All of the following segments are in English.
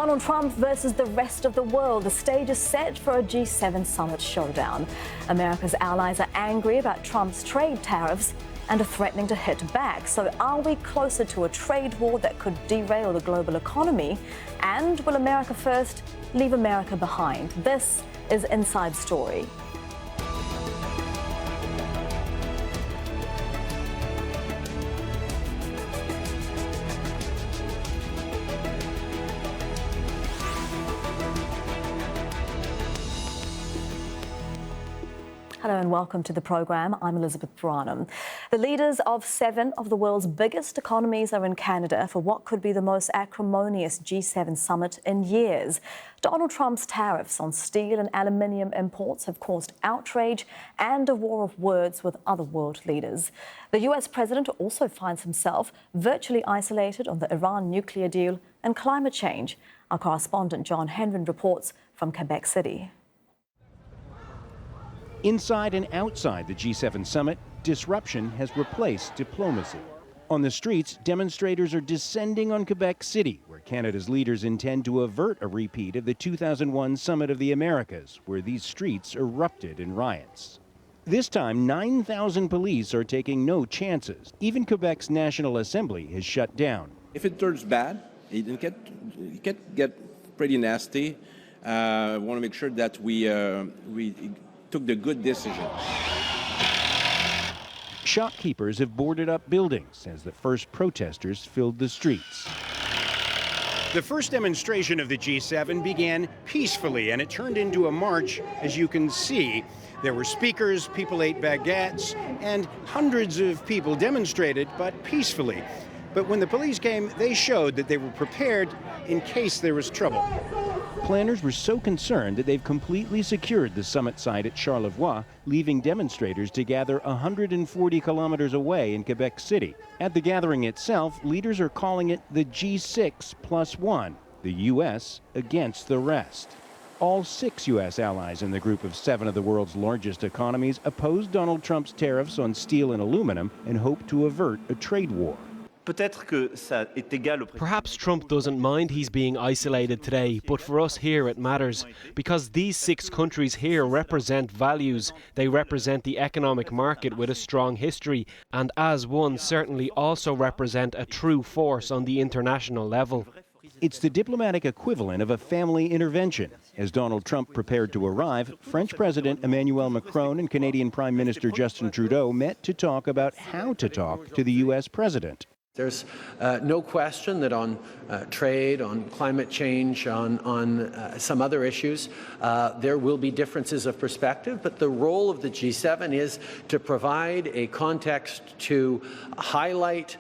Donald Trump versus the rest of the world. The stage is set for a G7 summit showdown. America's allies are angry about Trump's trade tariffs and are threatening to hit back. So are we closer to a trade war that could derail the global economy? And will America first leave America behind? This is Inside Story. Hello and welcome to the programme. I'm Elizabeth Puranam. The leaders of 7 of the world's biggest economies are in Canada for what could be the most acrimonious G7 summit in years. Donald Trump's tariffs on steel and aluminium imports have caused outrage and a war of words with other world leaders. The US president also finds himself virtually isolated on the Iran nuclear deal and climate change. Our correspondent John Hendren reports from Quebec City. Inside and outside the G7 summit, disruption has replaced diplomacy. On the streets, demonstrators are descending on Quebec City, where Canada's leaders intend to avert a repeat of the 2001 Summit of the Americas, where these streets erupted in riots. This time, 9,000 police are taking no chances. Even Quebec's National Assembly has shut down. If it turns bad, it can get pretty nasty. We want to make sure that we took the good decision. Shopkeepers have boarded up buildings as the first protesters filled the streets. The first demonstration of the G7 began peacefully, and it turned into a march. As you can see, there were speakers, people ate baguettes, and hundreds of people demonstrated, but peacefully. But when the police came, they showed that they were prepared in case there was trouble. Planners were so concerned that they've completely secured the summit site at Charlevoix, leaving demonstrators to gather 140 kilometers away in Quebec City. At the gathering itself, leaders are calling it the G6+1, the U.S. against the rest. All 6 U.S. allies in the group of 7 of the world's largest economies oppose Donald Trump's tariffs on steel and aluminum and hope to avert a trade war. Perhaps Trump doesn't mind he's being isolated today, but for us here it matters, because these 6 countries here represent values. They represent the economic market with a strong history, and as one certainly also represent a true force on the international level. It's the diplomatic equivalent of a family intervention. As Donald Trump prepared to arrive, French President Emmanuel Macron and Canadian Prime Minister Justin Trudeau met to talk about how to talk to the U.S. president. There's no question that on trade, on climate change, on some other issues, there will be differences of perspective, but the role of the G7 is to provide a context to highlight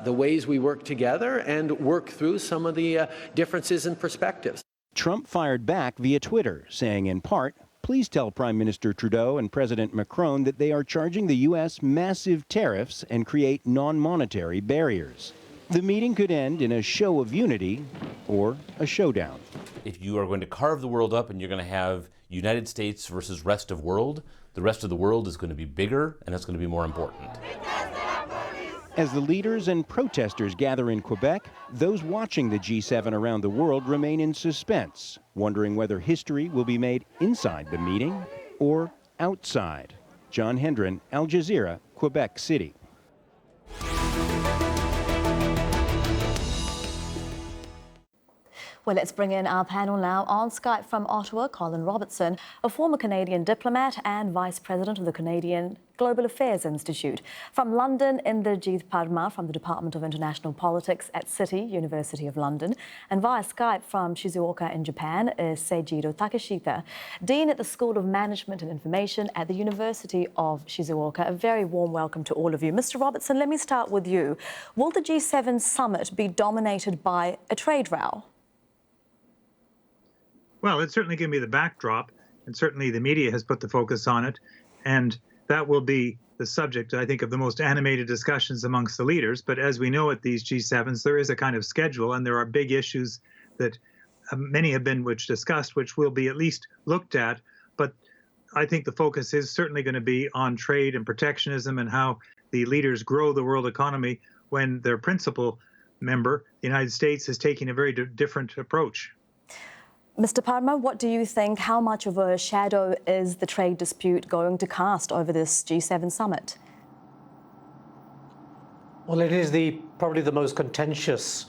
the ways we work together and work through some of the differences in perspectives. Trump fired back via Twitter, saying in part, "Please tell Prime Minister Trudeau and President Macron that they are charging the U.S. massive tariffs and create non-monetary barriers." The meeting could end in a show of unity or a showdown. If you are going to carve the world up and you're going to have United States versus rest of world, the rest of the world is going to be bigger and it's going to be more important. As the leaders and protesters gather in Quebec, those watching the G7 around the world remain in suspense, wondering whether history will be made inside the meeting or outside. John Hendren, Al Jazeera, Quebec City. Well, let's bring in our panel now. On Skype from Ottawa, Colin Robertson, a former Canadian diplomat and Vice President of the Canadian Global Affairs Institute. From London, Inderjeet Parmar from the Department of International Politics at City, University of London. And via Skype from Shizuoka in Japan is Seijiro Takeshita, Dean at the School of Management and Information at the University of Shizuoka. A very warm welcome to all of you. Mr. Robertson, let me start with you. Will the G7 summit be dominated by a trade row? Well, it's certainly going to be the backdrop, and certainly the media has put the focus on it, and that will be the subject, I think, of the most animated discussions amongst the leaders. But as we know at these G7s, there is a kind of schedule, and there are big issues that many have been discussed, which will be at least looked at. But I think the focus is certainly going to be on trade and protectionism and how the leaders grow the world economy when their principal member, the United States, is taking a very different approach. Mr. Parmar, what do you think? How much of a shadow is the trade dispute going to cast over this G7 summit? Well, it is probably the most contentious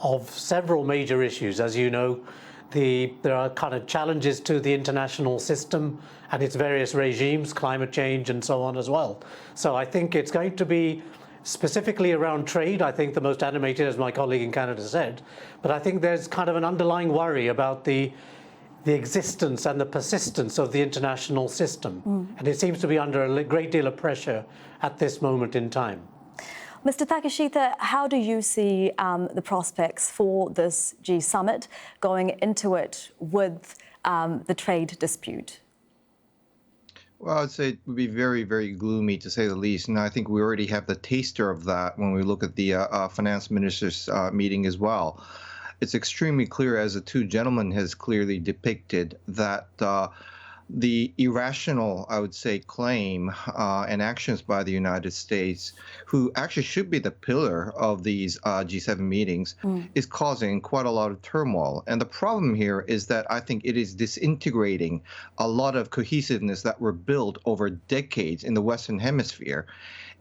of several major issues. As you know, there are kind of challenges to the international system and its various regimes, climate change and so on as well. So I think it's going to be specifically around trade, I think the most animated, as my colleague in Canada said. But I think there's kind of an underlying worry about the existence and the persistence of the international system. And it seems to be under a great deal of pressure at this moment in time. Mr. Takeshita, how do you see the prospects for this G summit going into it with the trade dispute? Well, I'd say it would be very, very gloomy to say the least. And I think we already have the taster of that when we look at the finance ministers' meeting as well. It's extremely clear, as the two gentlemen has clearly depicted, that the irrational, I would say, claim and actions by the United States, who actually should be the pillar of these G7 meetings, is causing quite a lot of turmoil. And the problem here is that I think it is disintegrating a lot of cohesiveness that were built over decades in the Western Hemisphere.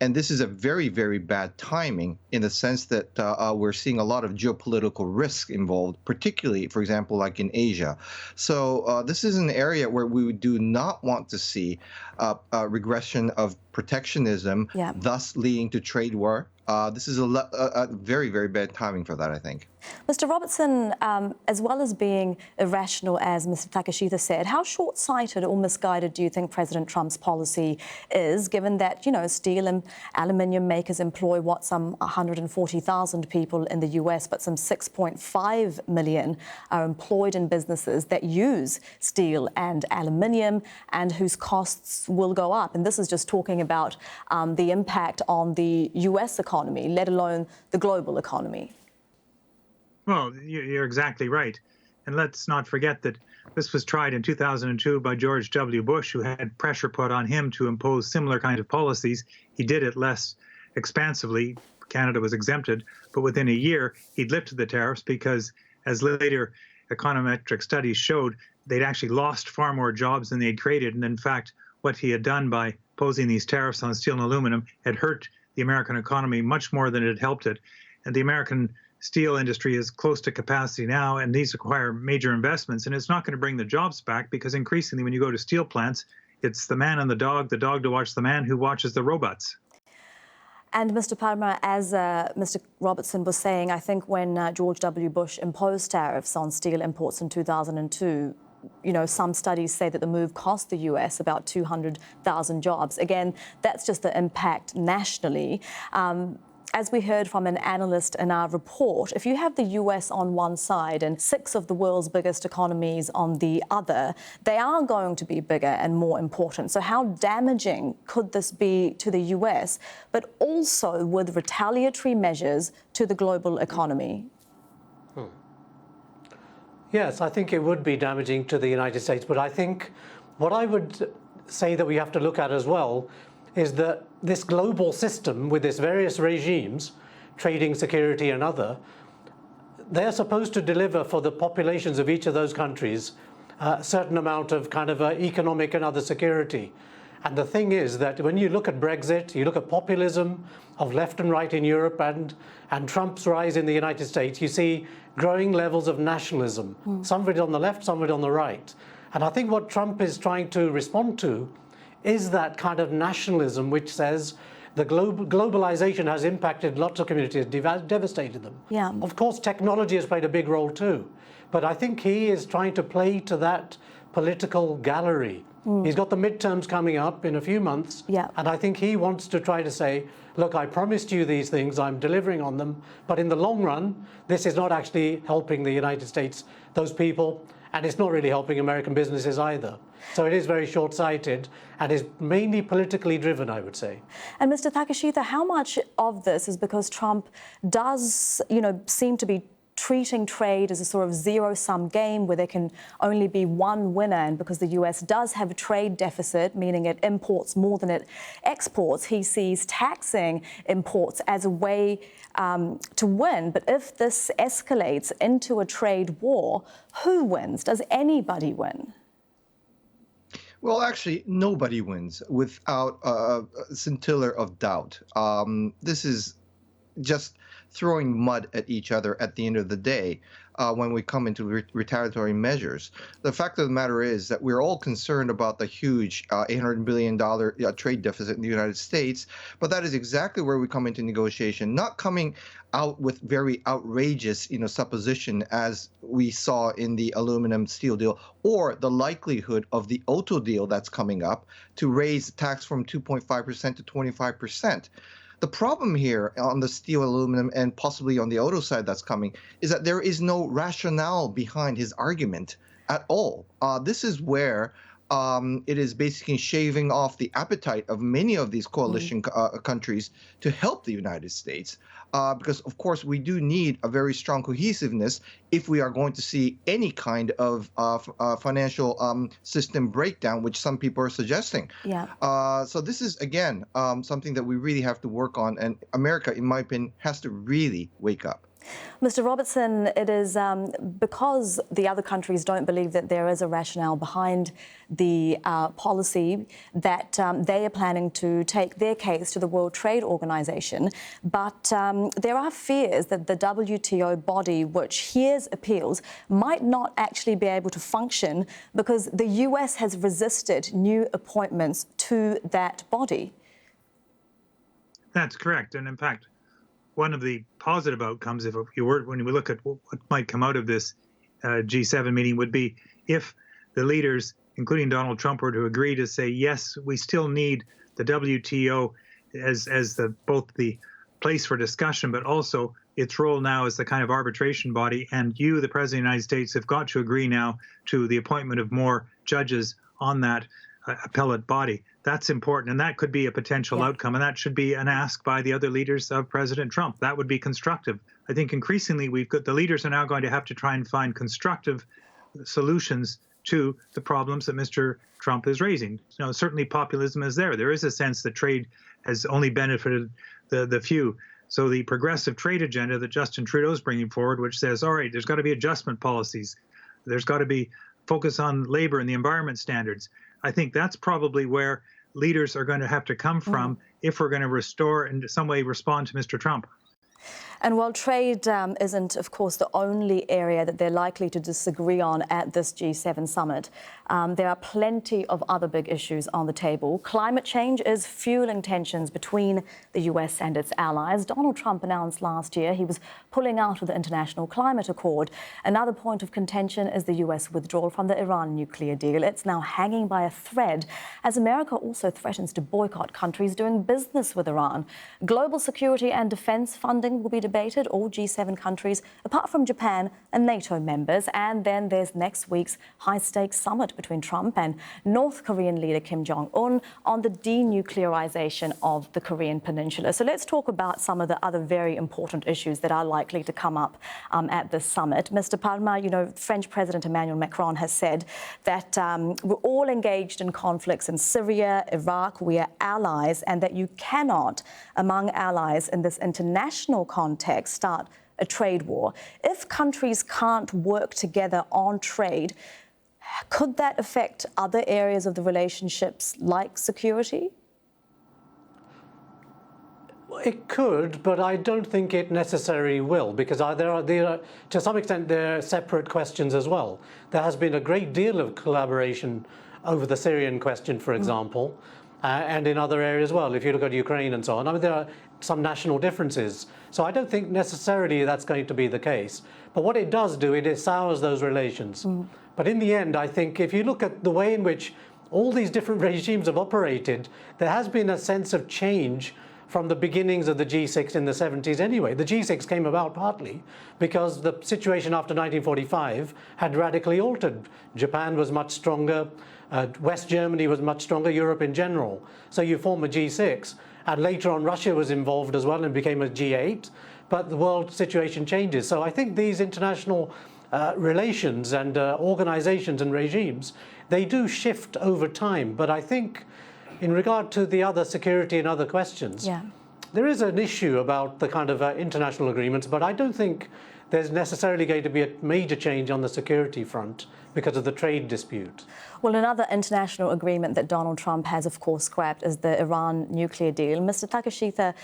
And this is a very, very bad timing in the sense that we're seeing a lot of geopolitical risk involved, particularly, for example, like in Asia. So this is an area where we do not want to see a regression of protectionism, thus leading to trade war. This is a very, very bad timing for that, I think. Mr. Robertson, as well as being irrational, as Mr. Takeshita said, how short-sighted or misguided do you think President Trump's policy is, given that, you know, steel and aluminium makers employ, some 140,000 people in the US, but some 6.5 million are employed in businesses that use steel and aluminium and whose costs will go up? And this is just talking about the impact on the US economy, let alone the global economy. Well, you're exactly right. And let's not forget that this was tried in 2002 by George W. Bush, who had pressure put on him to impose similar kind of policies. He did it less expansively. Canada was exempted. But within a year, he'd lifted the tariffs because, as later econometric studies showed, they'd actually lost far more jobs than they'd created. And in fact, what he had done by imposing these tariffs on steel and aluminum had hurt the American economy much more than it had helped it. And the American steel industry is close to capacity now, and these require major investments, and it's not going to bring the jobs back because increasingly when you go to steel plants, it's the man and the dog to watch the man who watches the robots. And Mr. Parmar, as Mr. Robertson was saying, I think when George W. Bush imposed tariffs on steel imports in 2002, you know, some studies say that the move cost the US about 200,000 jobs. Again, that's just the impact nationally. As we heard from an analyst in our report, if you have the US on one side and 6 of the world's biggest economies on the other, they are going to be bigger and more important. So how damaging could this be to the US, but also with retaliatory measures to the global economy? Yes, I think it would be damaging to the United States, but I think what I would say that we have to look at as well is that this global system with its various regimes, trading, security and other, they're supposed to deliver for the populations of each of those countries a certain amount of kind of economic and other security. And the thing is that when you look at Brexit, you look at populism of left and right in Europe and Trump's rise in the United States, you see growing levels of nationalism, some of it on the left, some of it on the right. And I think what Trump is trying to respond to is that kind of nationalism which says the globalization has impacted lots of communities, devastated them. Yeah. Of course, technology has played a big role too. But I think he is trying to play to that political gallery. He's got the midterms coming up in a few months. Yeah. And I think he wants to try to say, look, I promised you these things, I'm delivering on them. But in the long run, this is not actually helping the United States, those people, and it's not really helping American businesses either. So it is very short-sighted and is mainly politically driven, I would say. And Mr. Takeshita, how much of this is because Trump does, you know, seem to be treating trade as a sort of zero-sum game where there can only be one winner. And because the US does have a trade deficit, meaning it imports more than it exports, he sees taxing imports as a way to win. But if this escalates into a trade war, who wins? Does anybody win? Well, actually, nobody wins without a scintilla of doubt. This is just throwing mud at each other at the end of the day when we come into retaliatory measures. The fact of the matter is that we're all concerned about the huge $800 billion trade deficit in the United States, but that is exactly where we come into negotiation, not coming out with very outrageous, supposition as we saw in the aluminum steel deal, or the likelihood of the auto deal that's coming up to raise the tax from 2.5% to 25%. The problem here on the steel, aluminum, and possibly on the auto side that's coming is that there is no rationale behind his argument at all. This is where it is basically shaving off the appetite of many of these coalition countries to help the United States. Because, of course, we do need a very strong cohesiveness if we are going to see any kind of financial system breakdown, which some people are suggesting. Yeah. So this is, again, something that we really have to work on. And America, in my opinion, has to really wake up. Mr. Robertson, it is because the other countries don't believe that there is a rationale behind the policy that they are planning to take their case to the World Trade Organization. But there are fears that the WTO body, which hears appeals, might not actually be able to function because the US has resisted new appointments to that body. That's correct. And in fact, one of the positive outcomes, when we look at what might come out of this G7 meeting, would be if the leaders, including Donald Trump, were to agree to say, yes, we still need the WTO as both the place for discussion, but also its role now as the kind of arbitration body. And you, the President of the United States, have got to agree now to the appointment of more judges on that appellate body. That's important, and that could be a potential outcome, and that should be an ask by the other leaders of President Trump. That would be constructive. I think increasingly the leaders are now going to have to try and find constructive solutions to the problems that Mr. Trump is raising. Certainly populism is there. There is a sense that trade has only benefited the few. So the progressive trade agenda that Justin Trudeau is bringing forward, which says, all right, there's got to be adjustment policies. There's got to be focus on labor and the environment standards. I think that's probably where leaders are going to have to come from if we're going to restore and in some way respond to Mr. Trump. And while trade isn't, of course, the only area that they're likely to disagree on at this G7 summit, there are plenty of other big issues on the table. Climate change is fueling tensions between the US and its allies. Donald Trump announced last year he was pulling out of the International Climate Accord. Another point of contention is the US withdrawal from the Iran nuclear deal. It's now hanging by a thread as America also threatens to boycott countries doing business with Iran. Global security and defense funding will be debated, all G7 countries, apart from Japan and NATO members. And then there's next week's high-stakes summit between Trump and North Korean leader Kim Jong-un on the denuclearization of the Korean Peninsula. So let's talk about some of the other very important issues that are likely to come up at this summit. Mr. Parmar, French President Emmanuel Macron has said that we're all engaged in conflicts in Syria, Iraq, we are allies, and that you cannot, among allies in this international context, start a trade war. If countries can't work together on trade, could that affect other areas of the relationships like security? It could, but I don't think it necessarily will, because there are, to some extent, there are separate questions as well. There has been a great deal of collaboration over the Syrian question, for example, and in other areas as well. If you look at Ukraine and so on, I mean, there are some national differences. So I don't think necessarily that's going to be the case. But what it does do, it sours those relations. But in the end, I think if you look at the way in which all these different regimes have operated, there has been a sense of change from the beginnings of the G6 in the 70s anyway. The G6 came about partly because the situation after 1945 had radically altered. Japan was much stronger, West Germany was much stronger, Europe in general. So you form a G6, and later on Russia was involved as well and became a G8. but the world situation changes. So I think these international relations and organizations and regimes, they do shift over time. But I think in regard to the other security and other questions, there is an issue about the kind of international agreements, but I don't think there's necessarily going to be a major change on the security front because of the trade dispute. Well, another international agreement that Donald Trump has, of course, scrapped is the Iran nuclear deal. Mr. Takeshita,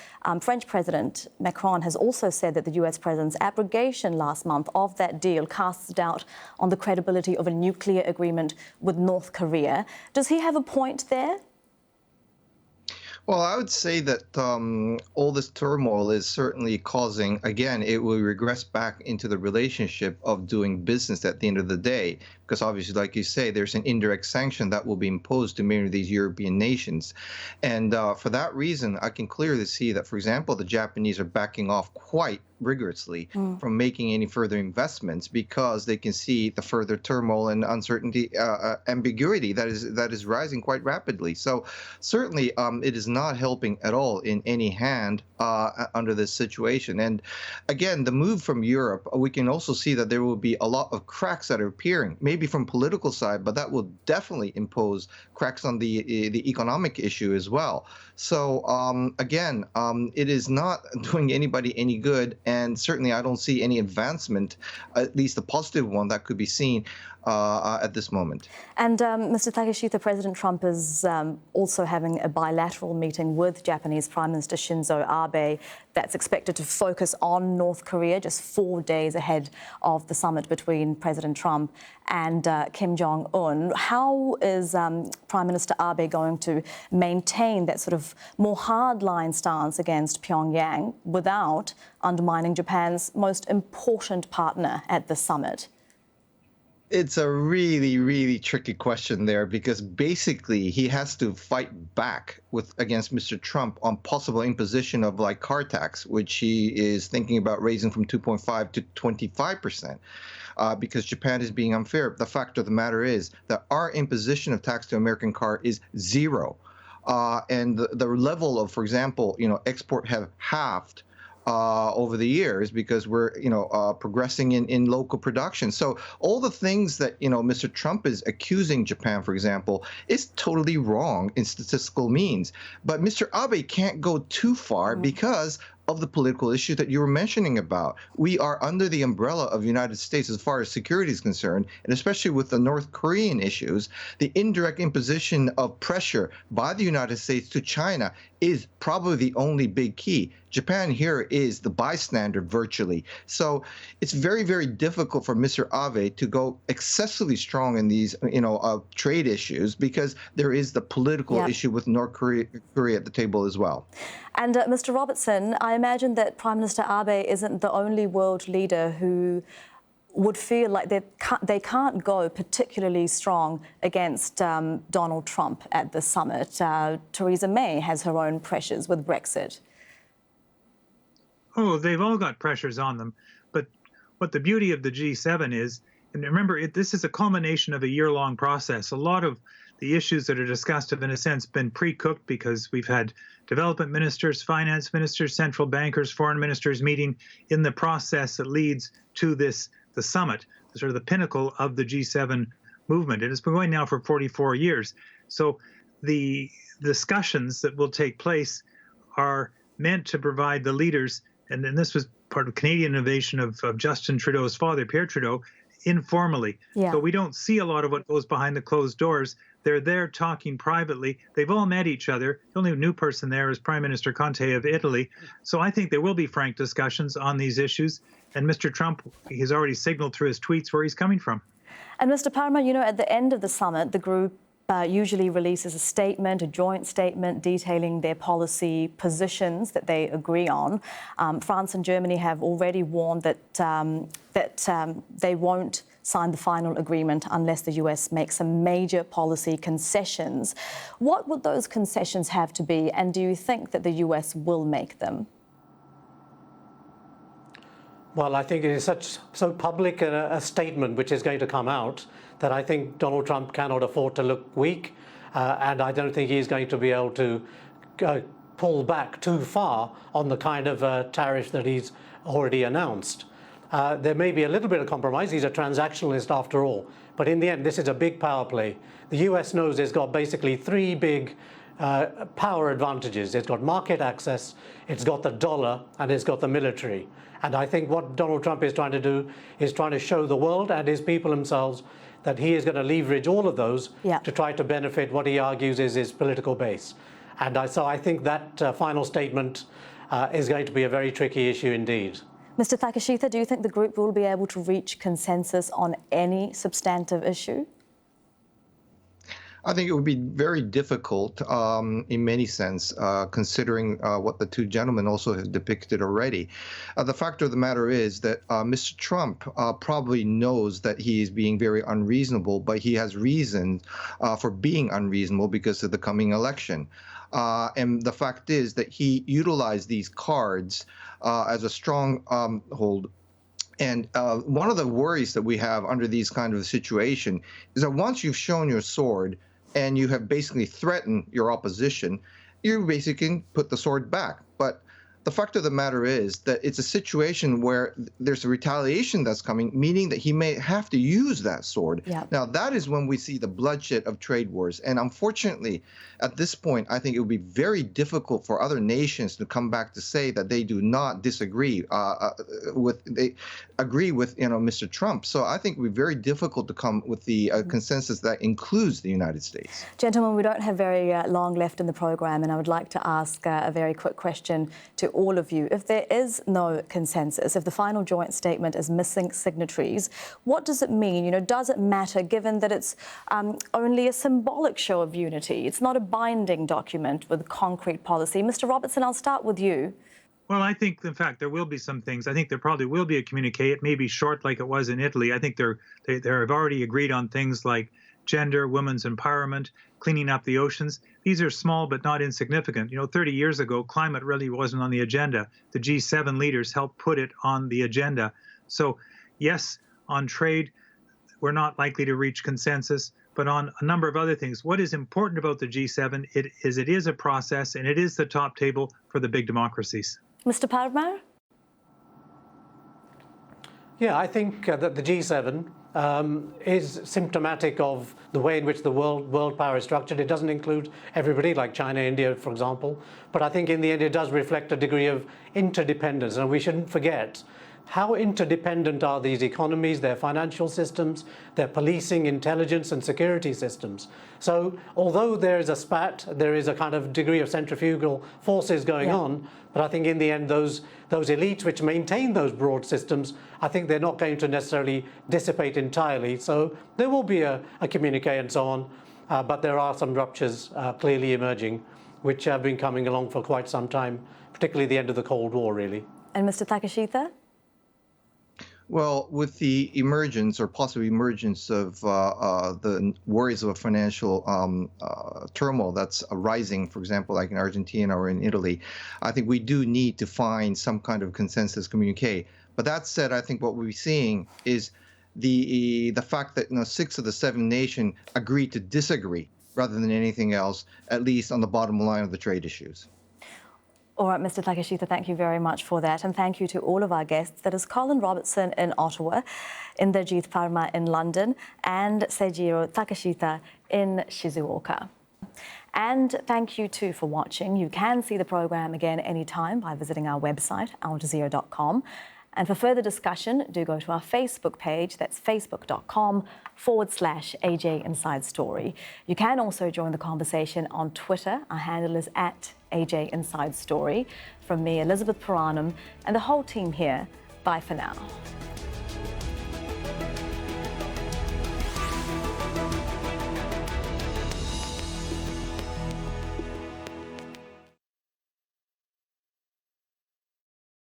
French President Macron has also said that the US president's abrogation last month of that deal casts doubt on the credibility of a nuclear agreement with North Korea. Does he have a point there? Well, I would say that all this turmoil is certainly causing, again, it will regress back into the relationship of doing business at the end of the day. Because obviously, like you say, there's an indirect sanction that will be imposed to many of these European nations. And for that reason, I can clearly see that, for example, the Japanese are backing off quite rigorously from making any further investments because they can see the further turmoil and uncertainty, ambiguity that is rising quite rapidly. So certainly it is not helping at all in any hand under this situation. And again, the move from Europe, we can also see that there will be a lot of cracks that are appearing, maybe from political side, but that will definitely impose cracks on the economic issue as well. So again, it is not doing anybody any good, and certainly I don't see any advancement, at least a positive one, that could be seen at this moment. And Mr. Takeshita, President Trump is also having a bilateral meeting with Japanese Prime Minister Shinzo Abe that's expected to focus on North Korea just 4 days ahead of the summit between President Trump and Kim Jong-un. How is Prime Minister Abe going to maintain that sort of more hardline stance against Pyongyang without undermining Japan's most important partner at the summit? It's a really, really tricky question there because basically he has to fight back against Mr. Trump on possible imposition of like car tax, which he is thinking about raising from 2.5 to 25%. Because Japan is being unfair. The fact of the matter is that our imposition of tax to American car is zero. And the level of, for example, export have halved over the years because we're, progressing in local production. So all the things that, Mr. Trump is accusing Japan, for example, is totally wrong in statistical means. But Mr. Abe can't go too far because of the political issue that you were mentioning about. We are under the umbrella of the United States as far as security is concerned, and especially with the North Korean issues, the indirect imposition of pressure by the United States to China is probably the only big key. Japan here is the bystander virtually. So it's very, very difficult for Mr. Abe to go excessively strong in these, trade issues because there is the political issue with North Korea at the table as well. And Mr. Robertson, I imagine that Prime Minister Abe isn't the only world leader who would feel like they can't go particularly strong against Donald Trump at the summit. Theresa May has her own pressures with Brexit. Oh, they've all got pressures on them. But what the beauty of the G7 is, and remember, this is a culmination of a year-long process. A lot of the issues that are discussed have, in a sense, been pre-cooked because we've had development ministers, finance ministers, central bankers, foreign ministers meeting in the process that leads to the summit, sort of the pinnacle of the G7 movement. It has been going now for 44 years. So the discussions that will take place are meant to provide the leaders, and then this was part of Canadian innovation of Justin Trudeau's father, Pierre Trudeau, informally. So we don't see a lot of what goes behind the closed doors. They're there talking privately. They've all met each other. The only new person there is Prime Minister Conte of Italy. So I think there will be frank discussions on these issues. And Mr. Trump, he's already signaled through his tweets where he's coming from. And Mr. Parmar, at the end of the summit, the group usually releases a joint statement detailing their policy positions that they agree on. France and Germany have already warned that they won't sign the final agreement unless the US makes some major policy concessions. What would those concessions have to be, and do you think that the US will make them? Well, I think it is so public a statement which is going to come out that I think Donald Trump cannot afford to look weak, and I don't think he's going to be able to pull back too far on the kind of tariff that he's already announced. There may be a little bit of compromise. He's a transactionalist after all. But in the end, this is a big power play. The US knows it's got basically three big power advantages. It's got market access, it's got the dollar, and it's got the military. And I think what Donald Trump is trying to do is trying to show the world and his people themselves that he is going to leverage all of those to try to benefit what he argues is his political base. And so I think that final statement is going to be a very tricky issue indeed. Mr. Takeshita, do you think the group will be able to reach consensus on any substantive issue? I think it would be very difficult in many sense, considering what the two gentlemen also have depicted already. The fact of the matter is that Mr. Trump probably knows that he is being very unreasonable, but he has reason for being unreasonable because of the coming election. And the fact is that he utilized these cards as a strong hold. And one of the worries that we have under these kind of situation is that once you've shown your sword and you have basically threatened your opposition, you basically can put the sword back. But the fact of the matter is that it's a situation where there's a retaliation that's coming, meaning that he may have to use that sword. Now, that is when we see the bloodshed of trade wars. And unfortunately, at this point, I think it would be very difficult for other nations to come back to say that they do not disagree they agree with Mr. Trump. So I think it would be very difficult to come with the consensus that includes the United States. Gentlemen, we don't have very long left in the program, and I would like to ask a very quick question to all of you. If there is no consensus, if the final joint statement is missing signatories, what does it mean? Does it matter, given that it's only a symbolic show of unity? It's not a binding document with concrete policy. Mr. Robertson, I'll start with you. Well, I think, in fact, there will be some things. I think there probably will be a communique. It may be short like it was in Italy. I think they have already agreed on things like gender, women's empowerment, cleaning up the oceans. These are small but not insignificant. 30 years ago, climate really wasn't on the agenda. The G7 leaders helped put it on the agenda. So, yes, on trade, we're not likely to reach consensus. But on a number of other things, what is important about the G7 it is a process, and it is the top table for the big democracies. Mr. Parmar? Yeah, I think that the G7 is symptomatic of the way in which the world power is structured. It doesn't include everybody, like China, India, for example. But I think in the end it does reflect a degree of interdependence. And we shouldn't forget how interdependent are these economies, their financial systems, their policing, intelligence and security systems. So although there is a spat, there is a kind of degree of centrifugal forces going on, but I think in the end those elites which maintain those broad systems, I think they're not going to necessarily dissipate entirely. So there will be a communique and so on, but there are some ruptures clearly emerging, which have been coming along for quite some time, particularly the end of the Cold War, really. And Mr. Takeshita? Well, with the emergence or possible emergence of the worries of a financial turmoil that's arising, for example, like in Argentina or in Italy, I think we do need to find some kind of consensus communique. But that said, I think what we're seeing is the fact that 6 of the 7 nations agreed to disagree rather than anything else, at least on the bottom line of the trade issues. All right, Mr. Takeshita, thank you very much for that. And thank you to all of our guests. That is Colin Robertson in Ottawa, Inderjeet Parmar in London, and Seijiro Takeshita in Shizuoka. And thank you too for watching. You can see the program again anytime by visiting our website, aljazeera.com. And for further discussion, do go to our Facebook page. That's facebook.com/AJ Inside Story. You can also join the conversation on Twitter. Our handle is @AJ Inside Story. From me, Elizabeth Puranam, and the whole team here, bye for now.